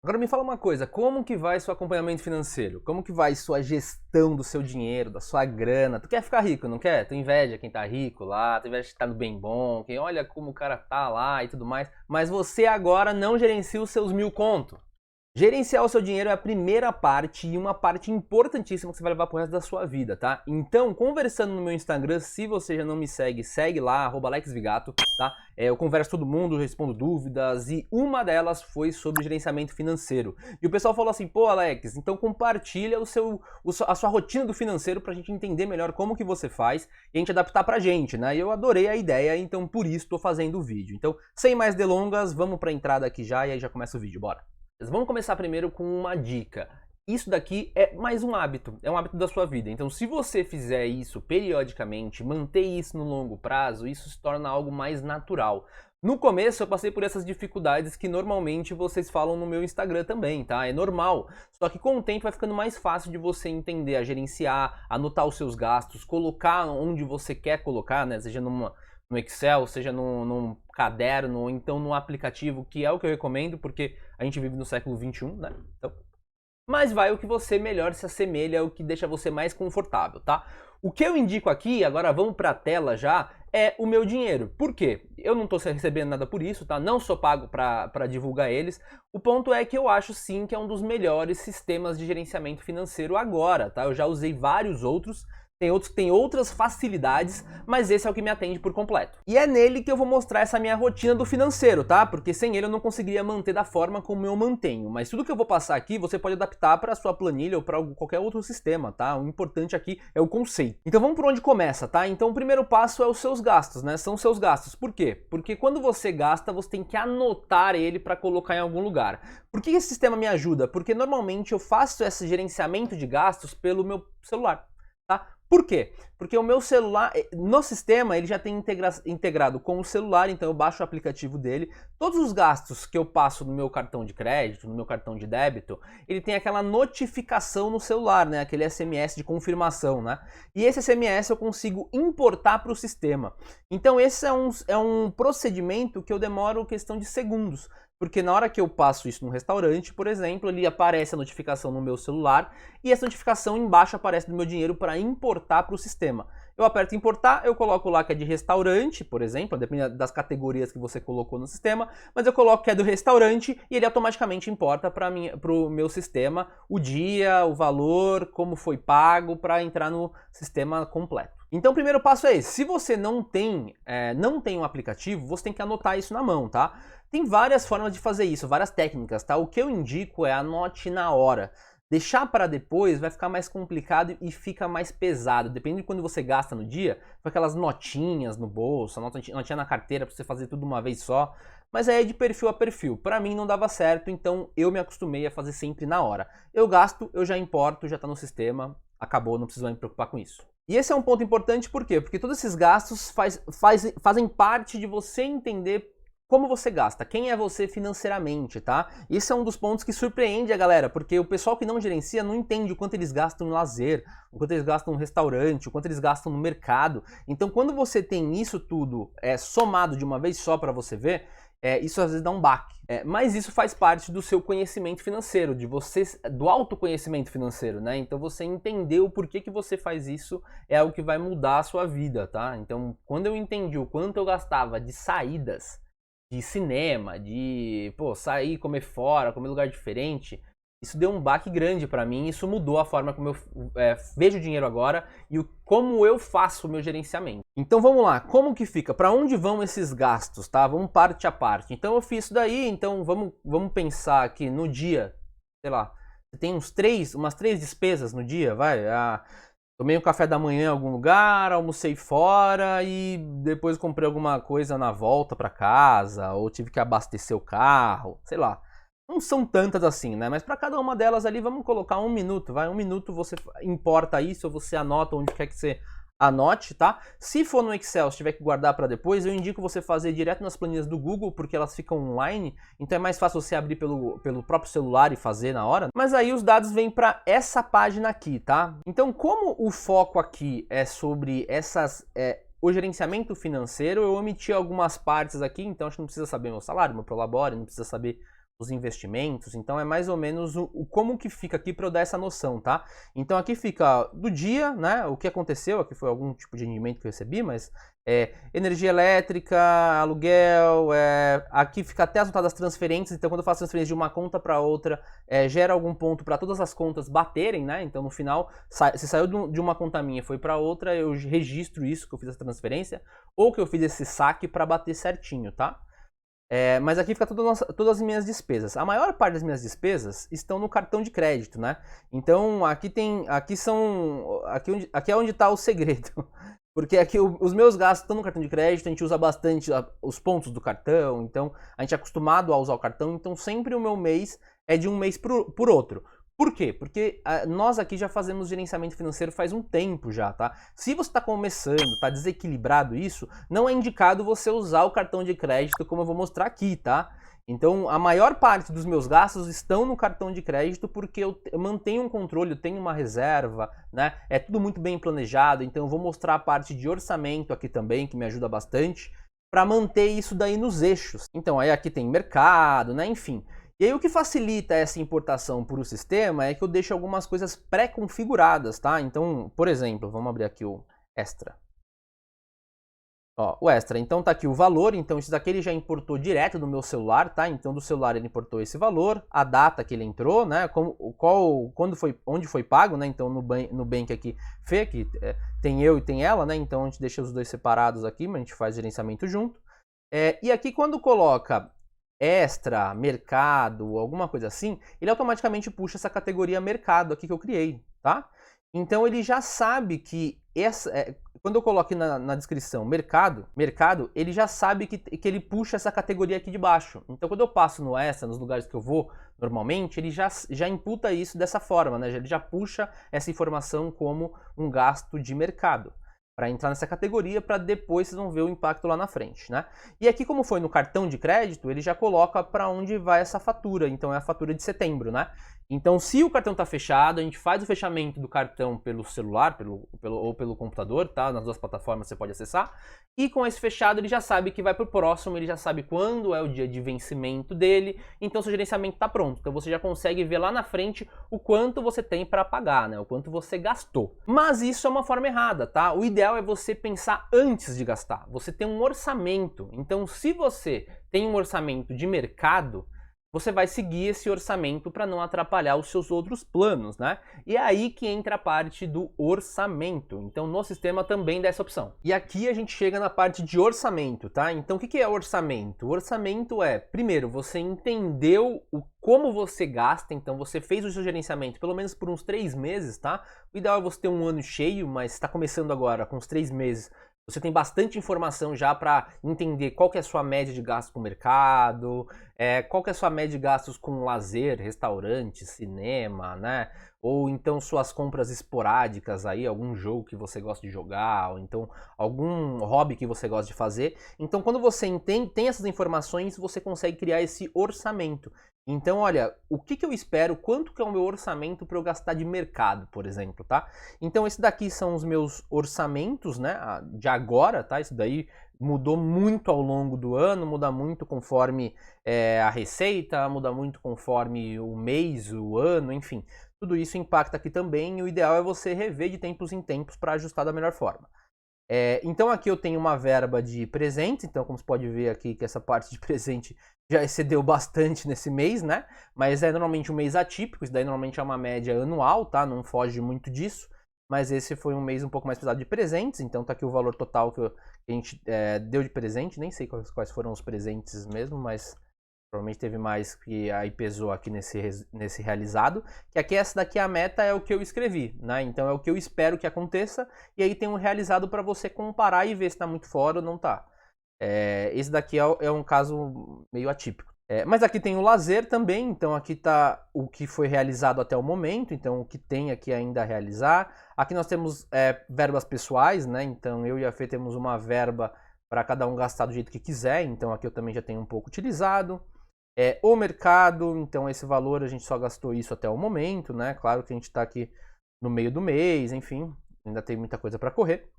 Agora me fala uma coisa, como que vai seu acompanhamento financeiro? Como que vai sua gestão do seu dinheiro, da sua grana? Tu quer ficar rico, não quer? Tu inveja quem tá rico lá, tu inveja quem tá no bem bom, quem olha como o cara tá lá e tudo mais, mas você agora não gerencia os seus 1.000 conto. Gerenciar o seu dinheiro é a primeira parte e uma parte importantíssima que você vai levar pro resto da sua vida, tá? Então, conversando no meu Instagram, se você já não me segue, segue lá, @AlexVigato, tá? Eu converso com todo mundo, respondo dúvidas e uma delas foi sobre gerenciamento financeiro. E o pessoal falou assim, pô Alex, então compartilha a sua rotina do financeiro pra gente entender melhor como que você faz e a gente adaptar pra gente, né? E eu adorei a ideia, então por isso tô fazendo o vídeo. Então, sem mais delongas, vamos pra entrada aqui já e aí já começa o vídeo, bora! Vamos começar primeiro com uma dica. Isso daqui é mais um hábito, é um hábito da sua vida. Então, se você fizer isso periodicamente, manter isso no longo prazo, isso se torna algo mais natural. No começo eu passei por essas dificuldades que normalmente vocês falam no meu Instagram também, tá? É normal. Só que com o tempo vai ficando mais fácil de você entender, a gerenciar, anotar os seus gastos, colocar onde você quer colocar, né? Seja no Excel, seja num caderno, ou então num aplicativo, que é o que eu recomendo, porque a gente vive no século XXI, né? Então, mas vai o que você melhor se assemelha, o que deixa você mais confortável, tá? O que eu indico aqui, agora vamos para a tela já, é o meu dinheiro. Por quê? Eu não estou recebendo nada por isso, tá? Não sou pago para divulgar eles. O ponto é que eu acho sim que é um dos melhores sistemas de gerenciamento financeiro agora, tá? Eu já usei vários outros. Tem outros que têm outras facilidades, mas esse é o que me atende por completo. E é nele que eu vou mostrar essa minha rotina do financeiro, tá? Porque sem ele eu não conseguiria manter da forma como eu mantenho. Mas tudo que eu vou passar aqui você pode adaptar para a sua planilha ou para qualquer outro sistema, tá? O importante aqui é o conceito. Então vamos por onde começa, tá? Então o primeiro passo é os seus gastos, né? São os seus gastos. Por quê? Porque quando você gasta, você tem que anotar ele para colocar em algum lugar. Por que esse sistema me ajuda? Porque normalmente eu faço esse gerenciamento de gastos pelo meu celular, tá? Por quê? Porque o meu celular, no sistema, ele já tem integrado com o celular, então eu baixo o aplicativo dele. Todos os gastos que eu passo no meu cartão de crédito, no meu cartão de débito, ele tem aquela notificação no celular, né? Aquele SMS de confirmação, né? E esse SMS eu consigo importar para o sistema. Então esse é um procedimento que eu demoro questão de segundos. Porque na hora que eu passo isso num restaurante, por exemplo, ali aparece a notificação no meu celular e essa notificação embaixo aparece do meu dinheiro para importar para o sistema. Eu aperto importar, eu coloco lá que é de restaurante, por exemplo, depende das categorias que você colocou no sistema, mas eu coloco que é do restaurante e ele automaticamente importa para o meu sistema o dia, o valor, como foi pago para entrar no sistema completo. Então o primeiro passo é esse. Se você não tem um aplicativo, você tem que anotar isso na mão, tá? Tem várias formas de fazer isso, várias técnicas, tá? O que eu indico é anote na hora. Deixar para depois vai ficar mais complicado e fica mais pesado. Dependendo de quando você gasta no dia, com aquelas notinhas no bolso, notinha na carteira para você fazer tudo uma vez só. Mas aí é de perfil a perfil. Para mim não dava certo, então eu me acostumei a fazer sempre na hora. Eu gasto, eu já importo, já está no sistema, acabou, não preciso mais me preocupar com isso. E esse é um ponto importante, por quê? Porque todos esses gastos fazem parte de você entender como você gasta, quem é você financeiramente, tá? Isso é um dos pontos que surpreende a galera, porque o pessoal que não gerencia não entende o quanto eles gastam em lazer, o quanto eles gastam no restaurante, o quanto eles gastam no mercado. Então quando você tem isso tudo somado de uma vez só para você ver, isso às vezes dá um baque. Mas isso faz parte do seu conhecimento financeiro, do autoconhecimento financeiro, né? Então você entender o porquê que você faz isso é algo que vai mudar a sua vida, tá? Então quando eu entendi o quanto eu gastava de saídas, de cinema, de sair, comer fora, comer em lugar diferente, isso deu um baque grande para mim, isso mudou a forma como eu vejo o dinheiro agora e como eu faço o meu gerenciamento. Então vamos lá, como que fica? Para onde vão esses gastos, tá? Vamos parte a parte. Então eu fiz isso daí, então vamos pensar que no dia, sei lá, você tem umas três despesas no dia, vai? Tomei um café da manhã em algum lugar, almocei fora e depois comprei alguma coisa na volta para casa, ou tive que abastecer o carro, sei lá. Não são tantas assim, né? Mas para cada uma delas ali, vamos colocar 1 minuto, vai? 1 minuto você importa isso, ou você anota onde quer que você anote, tá? Se for no Excel, se tiver que guardar para depois, eu indico você fazer direto nas planilhas do Google, porque elas ficam online, então é mais fácil você abrir pelo próprio celular e fazer na hora. Mas aí os dados vêm para essa página aqui, tá? Então, como o foco aqui é sobre o gerenciamento financeiro, eu omiti algumas partes aqui, então acho que não precisa saber meu salário, meu prolabore, não precisa saber os investimentos, então é mais ou menos como que fica aqui para eu dar essa noção, tá? Então aqui fica do dia, né, o que aconteceu, aqui foi algum tipo de rendimento que eu recebi, mas energia elétrica, aluguel, aqui fica até as notadas transferências, então quando eu faço transferência de uma conta para outra, gera algum ponto para todas as contas baterem, né? Então no final, se saiu de uma conta minha e foi para outra, eu registro isso, que eu fiz essa transferência, ou que eu fiz esse saque para bater certinho, tá? Mas aqui fica todas as minhas despesas. A maior parte das minhas despesas estão no cartão de crédito, né? Então aqui é onde está o segredo. Porque aqui os meus gastos estão no cartão de crédito, a gente usa bastante os pontos do cartão, então a gente é acostumado a usar o cartão, então sempre o meu mês é de um mês por outro. Por quê? Porque nós aqui já fazemos gerenciamento financeiro faz um tempo já, tá? Se você está começando, está desequilibrado isso, não é indicado você usar o cartão de crédito como eu vou mostrar aqui, tá? Então, a maior parte dos meus gastos estão no cartão de crédito porque eu mantenho um controle, eu tenho uma reserva, né? É tudo muito bem planejado, então eu vou mostrar a parte de orçamento aqui também, que me ajuda bastante, para manter isso daí nos eixos. Então, aí aqui tem mercado, né? Enfim. E aí o que facilita essa importação por o sistema é que eu deixo algumas coisas pré-configuradas, tá? Então, por exemplo, vamos abrir aqui o Extra. Ó, o Extra, então tá aqui o valor, então isso daqui ele já importou direto do meu celular, tá? Então do celular ele importou esse valor, a data que ele entrou, né? Quando foi, onde foi pago, né? Então no Bank aqui, Fê, que tem eu e tem ela, né? Então a gente deixa os dois separados aqui, mas a gente faz gerenciamento junto. E aqui quando coloca Extra, mercado, alguma coisa assim, ele automaticamente puxa essa categoria mercado aqui que eu criei, tá? Então ele já sabe que quando eu coloco na descrição mercado, ele já sabe que ele puxa essa categoria aqui de baixo. Então quando eu passo no Extra, nos lugares que eu vou normalmente, ele já imputa isso dessa forma, né? Ele já puxa essa informação como um gasto de mercado, para entrar nessa categoria, para depois vocês vão ver o impacto lá na frente, né? E aqui, como foi no cartão de crédito, ele já coloca para onde vai essa fatura, então é a fatura de setembro, né? Então, se o cartão está fechado, a gente faz o fechamento do cartão pelo celular ou pelo computador, tá? Nas duas plataformas você pode acessar. E com esse fechado, ele já sabe que vai para o próximo, ele já sabe quando é o dia de vencimento dele, então seu gerenciamento está pronto. Então você já consegue ver lá na frente o quanto você tem para pagar, né? O quanto você gastou. Mas isso é uma forma errada, tá? O ideal é você pensar antes de gastar. Você tem um orçamento. Então, se você tem um orçamento de mercado, você vai seguir esse orçamento para não atrapalhar os seus outros planos, né? E é aí que entra a parte do orçamento. Então, no sistema também dá essa opção. E aqui a gente chega na parte de orçamento, tá? Então, o que é orçamento? O orçamento é, primeiro, você entendeu como você gasta, então você fez o seu gerenciamento pelo menos por uns 3 meses, tá? O ideal é você ter um ano cheio, mas está começando agora com uns 3 meses. Você tem bastante informação já para entender qual que é a sua média de gastos com o mercado, qual que é a sua média de gastos com lazer, restaurante, cinema, né? Ou então suas compras esporádicas aí, algum jogo que você gosta de jogar, ou então algum hobby que você gosta de fazer. Então quando você tem essas informações, você consegue criar esse orçamento. Então, olha, o que eu espero, quanto que é o meu orçamento para eu gastar de mercado, por exemplo, tá? Então, esse daqui são os meus orçamentos, né, de agora, tá? Isso daí mudou muito ao longo do ano, muda muito conforme a receita, muda muito conforme o mês, o ano, enfim. Tudo isso impacta aqui também e o ideal é você rever de tempos em tempos para ajustar da melhor forma. Então aqui eu tenho uma verba de presente, então como você pode ver aqui que essa parte de presente já excedeu bastante nesse mês, né? Mas é normalmente um mês atípico, isso daí normalmente é uma média anual, tá? Não foge muito disso, mas esse foi um mês um pouco mais pesado de presentes, então tá aqui o valor total que a gente deu de presente, nem sei quais foram os presentes mesmo, mas provavelmente teve mais que aí pesou aqui nesse realizado. Que aqui essa daqui a meta é o que eu escrevi, né? Então é o que eu espero que aconteça. E aí tem um realizado para você comparar e ver se está muito fora ou não está. Esse daqui é um caso meio atípico. Mas aqui tem o lazer também, então aqui está o que foi realizado até o momento, então o que tem aqui ainda a realizar. Aqui nós temos verbas pessoais, né? Então eu e a Fê temos uma verba para cada um gastar do jeito que quiser, então aqui eu também já tenho um pouco utilizado. O mercado, então esse valor a gente só gastou isso até o momento, né? Claro que a gente está aqui no meio do mês, enfim, ainda tem muita coisa para correr.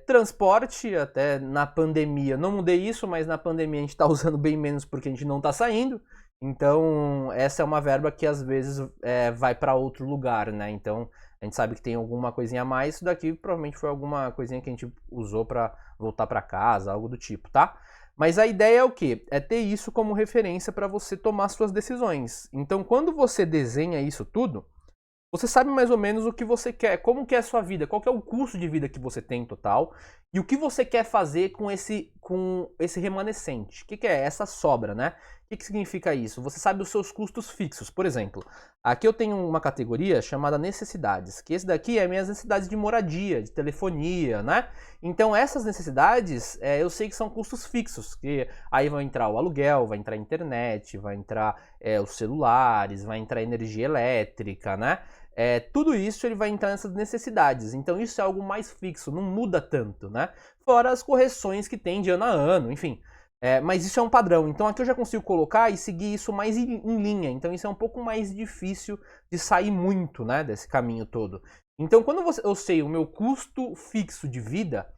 Transporte, até na pandemia, não mudei isso, mas na pandemia a gente está usando bem menos porque a gente não está saindo. Então, essa é uma verba que às vezes vai para outro lugar, né? Então, a gente sabe que tem alguma coisinha a mais. Isso daqui provavelmente foi alguma coisinha que a gente usou para voltar para casa, algo do tipo, tá? Mas a ideia é o quê? É ter isso como referência para você tomar suas decisões. Então, quando você desenha isso tudo, você sabe mais ou menos o que você quer, como que é a sua vida, qual que é o custo de vida que você tem em total e o que você quer fazer com esse remanescente. O que é essa sobra, né? O que significa isso? Você sabe os seus custos fixos. Por exemplo, aqui eu tenho uma categoria chamada necessidades, que esse daqui é minhas necessidades de moradia, de telefonia, né? Então essas necessidades eu sei que são custos fixos, que aí vai entrar o aluguel, vai entrar a internet, vai entrar os celulares, vai entrar a energia elétrica, né? Tudo isso ele vai entrar nessas necessidades. Então isso é algo mais fixo, não muda tanto, né? Fora as correções que tem de ano a ano, enfim. Mas isso é um padrão. Então aqui eu já consigo colocar e seguir isso mais em linha. Então isso é um pouco mais difícil de sair muito, né, desse caminho todo. Então quando eu sei o meu custo fixo de vida,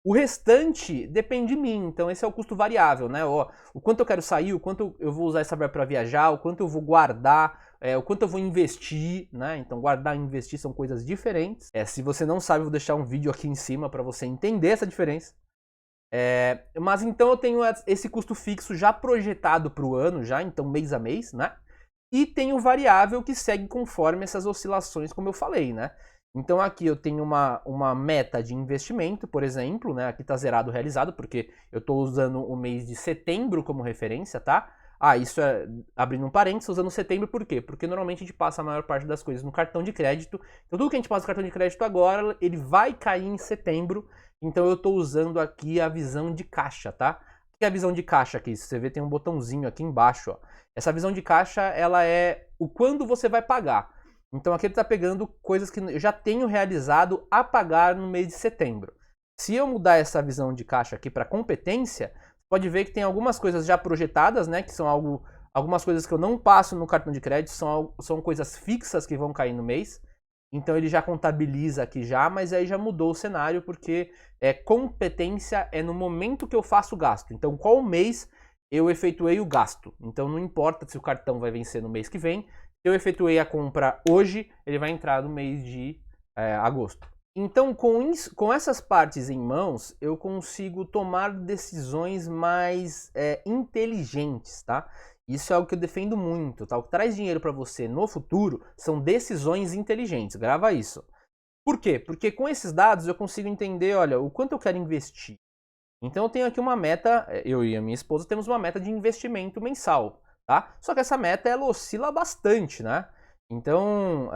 o restante depende de mim, então esse é o custo variável, né? O quanto eu quero sair, o quanto eu vou usar essa verba para viajar, o quanto eu vou guardar, o quanto eu vou investir, né? Então guardar e investir são coisas diferentes. Se você não sabe, eu vou deixar um vídeo aqui em cima para você entender essa diferença. Mas então eu tenho esse custo fixo já projetado para o ano, já, então mês a mês, né? E tem o variável que segue conforme essas oscilações, como eu falei, né? Então aqui eu tenho uma meta de investimento, por exemplo, né? Aqui está zerado realizado, porque eu estou usando o mês de setembro como referência, tá? Isso é abrindo um parênteses, usando setembro por quê? Porque normalmente a gente passa a maior parte das coisas no cartão de crédito. Então tudo que a gente passa no cartão de crédito agora, ele vai cair em setembro. Então eu estou usando aqui a visão de caixa, tá? O que é a visão de caixa aqui? Se você vê, tem um botãozinho aqui embaixo, ó. Essa visão de caixa, ela é o quando você vai pagar. Então aqui ele está pegando coisas que eu já tenho realizado a pagar no mês de setembro. Se eu mudar essa visão de caixa aqui para competência, pode ver que tem algumas coisas já projetadas, né? Que são algumas coisas que eu não passo no cartão de crédito, são coisas fixas que vão cair no mês. Então ele já contabiliza aqui já, mas aí já mudou o cenário, porque competência é no momento que eu faço o gasto. Então qual mês eu efetuei o gasto. Então não importa se o cartão vai vencer no mês que vem, se eu efetuei a compra hoje, ele vai entrar no mês de agosto. Então, com essas partes em mãos, eu consigo tomar decisões mais inteligentes, tá? Isso é algo que eu defendo muito, tá? O que traz dinheiro para você no futuro são decisões inteligentes, grava isso. Por quê? Porque com esses dados eu consigo entender, olha, o quanto eu quero investir. Então eu tenho aqui uma meta, eu e a minha esposa temos uma meta de investimento mensal. Tá? Só que essa meta ela oscila bastante, né? Então,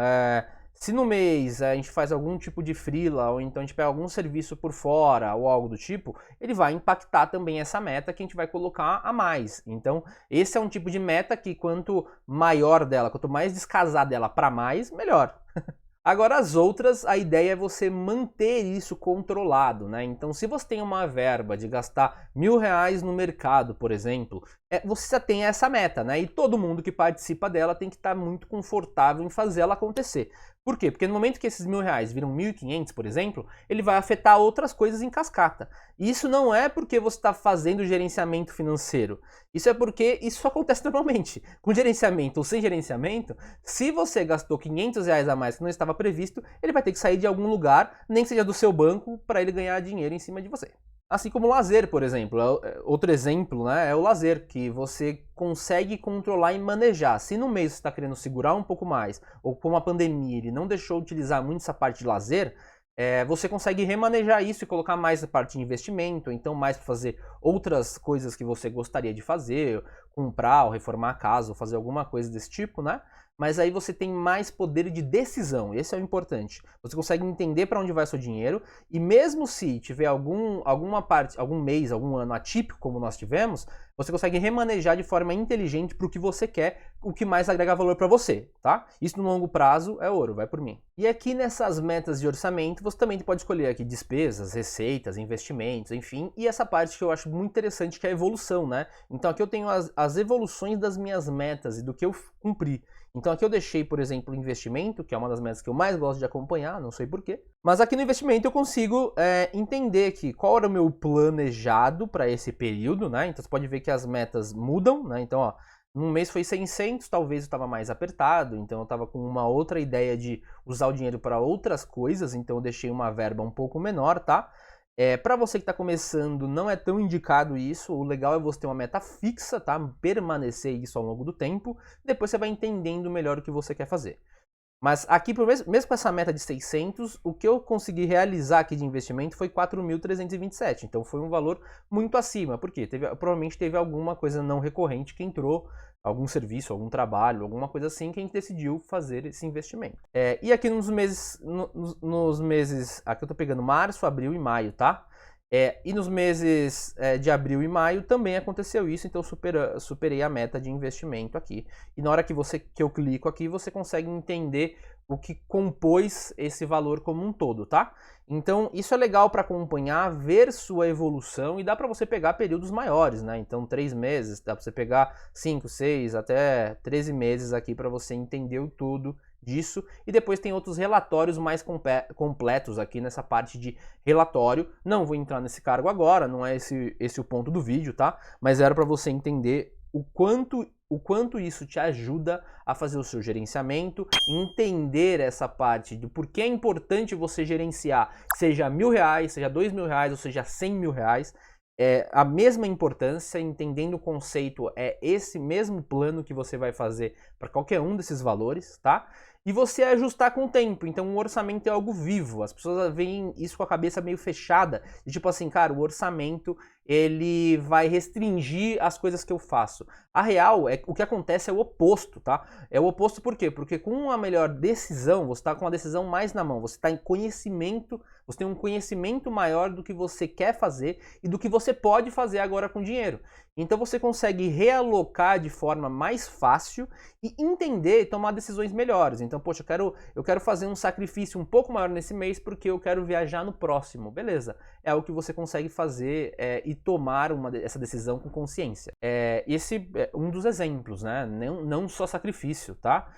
se no mês a gente faz algum tipo de freela ou então a gente pega algum serviço por fora ou algo do tipo, ele vai impactar também essa meta que a gente vai colocar a mais. Então, esse é um tipo de meta que quanto maior dela, quanto mais descasada ela para mais, melhor. Agora as outras, a ideia é você manter isso controlado, né? Então se você tem uma verba de gastar R$1.000 no mercado, por exemplo, você já tem essa meta, né? E todo mundo que participa dela tem que estar muito confortável em fazer ela acontecer. Por quê? Porque no momento que esses R$1.000 viram 1.500, por exemplo, ele vai afetar outras coisas em cascata. E isso não é porque você está fazendo gerenciamento financeiro. Isso é porque isso acontece normalmente. Com gerenciamento ou sem gerenciamento, se você gastou R$500 a mais que não estava previsto, ele vai ter que sair de algum lugar, nem que seja do seu banco, para ele ganhar dinheiro em cima de você. Assim como o lazer, por exemplo. Outro exemplo, né, é o lazer, que você consegue controlar e manejar. Se no mês você está querendo segurar um pouco mais, ou com a pandemia ele não deixou utilizar muito essa parte de lazer, você consegue remanejar isso e colocar mais a parte de investimento, então mais para fazer outras coisas que você gostaria de fazer, comprar ou reformar a casa, ou fazer alguma coisa desse tipo, né? Mas aí você tem mais poder de decisão, esse é o importante. Você consegue entender para onde vai seu dinheiro e mesmo se tiver alguma parte, algum mês, algum ano atípico como nós tivemos, você consegue remanejar de forma inteligente para o que você quer, o que mais agrega valor para você, tá? Isso no longo prazo é ouro, vai por mim. E aqui nessas metas de orçamento, você também pode escolher aqui despesas, receitas, investimentos, enfim, e essa parte que eu acho muito interessante que é a evolução, né? Então aqui eu tenho as evoluções das minhas metas e do que eu cumpri. Então aqui eu deixei, por exemplo, o investimento, que é uma das metas que eu mais gosto de acompanhar, não sei porquê. Mas aqui no investimento eu consigo entender que qual era o meu planejado para esse período, né? Então você pode ver que as metas mudam, né? Então, ó, Num mês foi 600, talvez eu estava mais apertado, então eu estava com uma outra ideia de usar o dinheiro para outras coisas, então eu deixei uma verba um pouco menor, tá? Para você que está começando, não é tão indicado isso, o legal é você ter uma meta fixa, tá? Permanecer isso ao longo do tempo, depois você vai entendendo melhor o que você quer fazer. Mas aqui, mesmo com essa meta de 600, o que eu consegui realizar aqui de investimento foi 4.327. Então foi um valor muito acima. Por quê? Provavelmente teve alguma coisa não recorrente que entrou, algum serviço, algum trabalho, alguma coisa assim que a gente decidiu fazer esse investimento. E aqui nos meses, aqui eu tô pegando março, abril e maio, tá? E nos meses de abril e maio também aconteceu isso, então eu superei a meta de investimento aqui. E na hora que eu clico aqui, você consegue entender o que compôs esse valor como um todo, tá? Então isso é legal para acompanhar, ver sua evolução e dá para você pegar períodos maiores, né? Então 3 meses, dá para você pegar 5, 6, até 13 meses aqui para você entender o tudo disso. E depois tem outros relatórios mais completos aqui nessa parte de relatório. Não vou entrar nesse cargo agora, não é esse o ponto do vídeo, tá? Mas era para você entender o quanto isso te ajuda a fazer o seu gerenciamento, entender essa parte de por que é importante você gerenciar, seja R$1.000, seja R$2.000 ou seja R$100.000, a mesma importância, entendendo o conceito, é esse mesmo plano que você vai fazer para qualquer um desses valores, tá? E você ajustar com o tempo, então o orçamento é algo vivo, as pessoas veem isso com a cabeça meio fechada, e tipo assim, cara, o orçamento ele vai restringir as coisas que eu faço. A real é o que acontece é o oposto, tá? É o oposto por quê? Porque com a melhor decisão, você está com a decisão mais na mão, você está em conhecimento, você tem um conhecimento maior do que você quer fazer e do que você pode fazer agora com dinheiro. Então você consegue realocar de forma mais fácil e entender e tomar decisões melhores. Então, poxa, eu quero fazer um sacrifício um pouco maior nesse mês porque eu quero viajar no próximo. Beleza, é o que você consegue fazer e tomar essa decisão com consciência. Esse é um dos exemplos, né? Não só sacrifício, tá?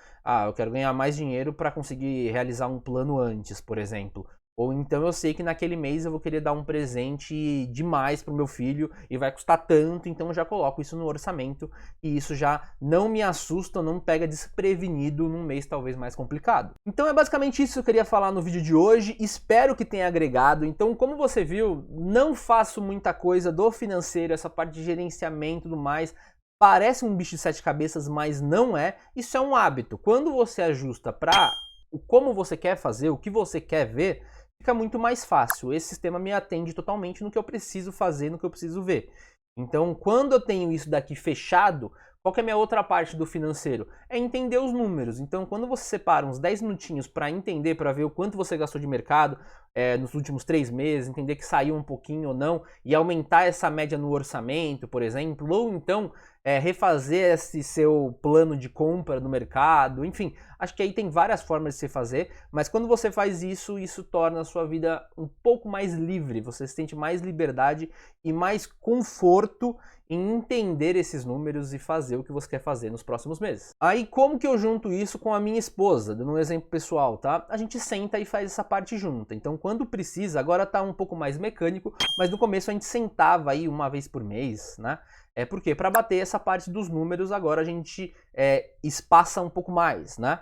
Eu quero ganhar mais dinheiro para conseguir realizar um plano antes, por exemplo. Ou então eu sei que naquele mês eu vou querer dar um presente demais pro meu filho e vai custar tanto, então eu já coloco isso no orçamento e isso já não me assusta, não me pega desprevenido num mês talvez mais complicado. Então é basicamente isso que eu queria falar no vídeo de hoje, espero que tenha agregado. Então, como você viu, não faço muita coisa do financeiro, essa parte de gerenciamento e tudo mais. Parece um bicho de 7 cabeças, mas não é. Isso é um hábito. Quando você ajusta para como você quer fazer, o que você quer ver, fica muito mais fácil. Esse sistema me atende totalmente no que eu preciso fazer, no que eu preciso ver. Então, quando eu tenho isso daqui fechado, qual que é a minha outra parte do financeiro? É entender os números. Então, quando você separa uns 10 minutinhos para entender, para ver o quanto você gastou de mercado nos últimos 3 meses, entender que saiu um pouquinho ou não, e aumentar essa média no orçamento, por exemplo, ou então refazer esse seu plano de compra no mercado, enfim, acho que aí tem várias formas de se fazer, mas quando você faz isso, isso torna a sua vida um pouco mais livre, você sente mais liberdade e mais conforto em entender esses números e fazer o que você quer fazer nos próximos meses. Aí como que eu junto isso com a minha esposa? Dando um exemplo pessoal, tá? A gente senta e faz essa parte junta. Então quando precisa, agora tá um pouco mais mecânico, mas no começo a gente sentava aí uma vez por mês, né? Por quê? Para bater essa parte dos números, agora a gente espaça um pouco mais, né?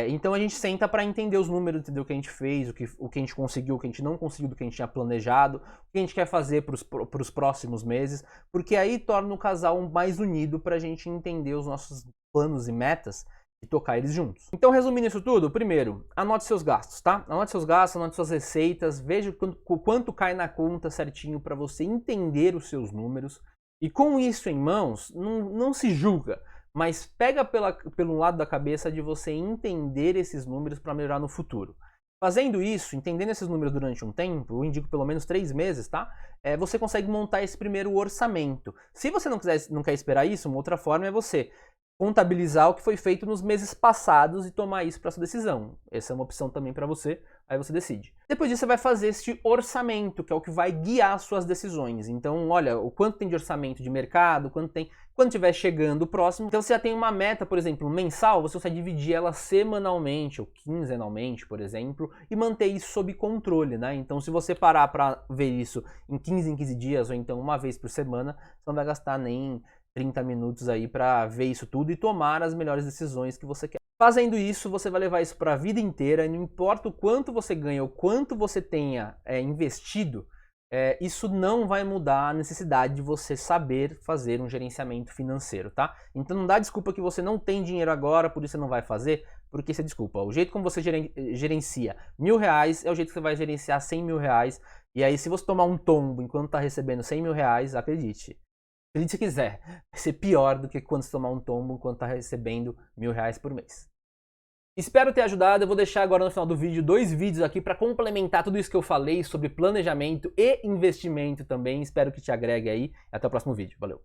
Então a gente senta para entender os números, entender o que a gente fez, o que a gente conseguiu, o que a gente não conseguiu, do que a gente tinha planejado, o que a gente quer fazer para os próximos meses, porque aí torna o casal mais unido para a gente entender os nossos planos e metas e tocar eles juntos. Então, resumindo isso tudo, primeiro, anote seus gastos, tá? Anote seus gastos, anote suas receitas, veja o quanto cai na conta certinho para você entender os seus números. E com isso em mãos, não se julga, mas pega pelo lado da cabeça de você entender esses números para melhorar no futuro. Fazendo isso, entendendo esses números durante um tempo, eu indico pelo menos 3 meses, tá? Você consegue montar esse primeiro orçamento. Se você não quer esperar isso, uma outra forma é você contabilizar o que foi feito nos meses passados e tomar isso para sua decisão. Essa é uma opção também para você, aí você decide. Depois disso você vai fazer este orçamento, que é o que vai guiar suas decisões. Então, olha, o quanto tem de orçamento de mercado, quando estiver chegando o próximo. Então você já tem uma meta, por exemplo, mensal, você vai dividir ela semanalmente ou quinzenalmente, por exemplo, e manter isso sob controle, né? Então se você parar para ver isso em 15 dias ou então uma vez por semana, você não vai gastar nem 30 minutos aí para ver isso tudo e tomar as melhores decisões que você quer. Fazendo isso, você vai levar isso para a vida inteira, e não importa o quanto você ganha, o quanto você tenha investido, isso não vai mudar a necessidade de você saber fazer um gerenciamento financeiro, tá? Então não dá desculpa que você não tem dinheiro agora, por isso você não vai fazer, porque isso é desculpa. O jeito como você gerencia R$1.000 é o jeito que você vai gerenciar R$100.000, e aí se você tomar um tombo enquanto está recebendo R$100.000, acredite se quiser, vai ser pior do que quando você tomar um tombo enquanto está recebendo R$1.000 por mês. Espero ter ajudado. Eu vou deixar agora no final do vídeo 2 vídeos aqui para complementar tudo isso que eu falei sobre planejamento e investimento também. Espero que te agregue aí. Até o próximo vídeo. Valeu!